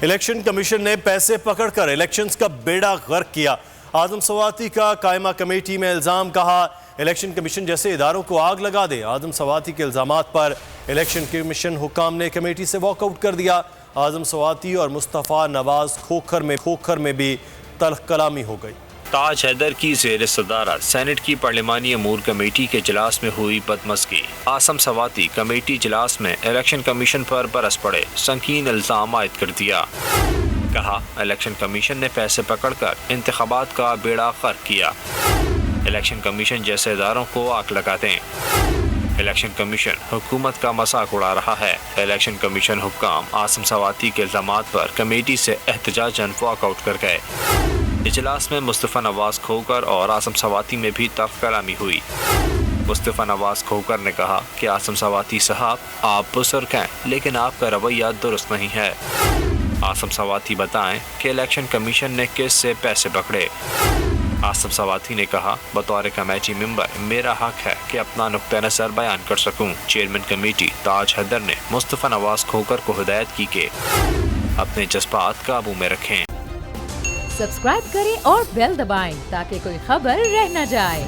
Election commission نے پیسے پکڑ کر الیکشنز کا بیڑا غرق کیا۔ اعظم سواتی کا قائمہ کمیٹی میں الزام، کہا الیکشن کمیشن جیسے اداروں کو آگ لگا دے۔ اعظم سواتی کے الزامات پر الیکشن کمیشن حکام نے کمیٹی سے واک آؤٹ کر دیا۔ اعظم سواتی اور مصطفیٰ نواز کھوکھر میں بھی تلخ کلامی ہو گئی۔ تاج حیدر کی زیر صدارت سینٹ کی پارلیمانی امور کمیٹی کے اجلاس میں ہوئی بدمزگی۔ اعظم سواتی کمیٹی اجلاس میں الیکشن کمیشن پر برس پڑے، سنگین الزام عائد کر دیا۔ کہا الیکشن کمیشن نے پیسے پکڑ کر انتخابات کا بیڑا غرق کیا۔ الیکشن کمیشن جیسے اداروں کو آگ لگا دیں۔ الیکشن کمیشن حکومت کا مذاق اڑا رہا ہے۔ الیکشن کمیشن حکام اعظم سواتی کے الزامات پر کمیٹی سے احتجاجاً واک آؤٹ کر گئے۔ اجلاس میں مصطفیٰ نواز کھوکھر اور اعظم سواتی میں بھی تلخ کلامی ہوئی۔ مصطفیٰ نواز کھوکھر نے کہا کہ اعظم سواتی صاحب، آپ بزرگ ہیں لیکن آپ کا رویہ درست نہیں ہے۔ اعظم سواتی بتائیں کہ الیکشن کمیشن نے کس سے پیسے پکڑے۔ اعظم سواتی نے کہا بطور کمیٹی ممبر میرا حق ہے کہ اپنا نقطہ نظر بیان کر سکوں۔ چیئرمین کمیٹی تاج حیدر نے مصطفیٰ نواز کھوکھر کو ہدایت کی کہ اپنے جذبات قابو میں رکھیں۔ سبسکرائب کریں اور بیل دبائیں تاکہ کوئی خبر رہ نہ جائے۔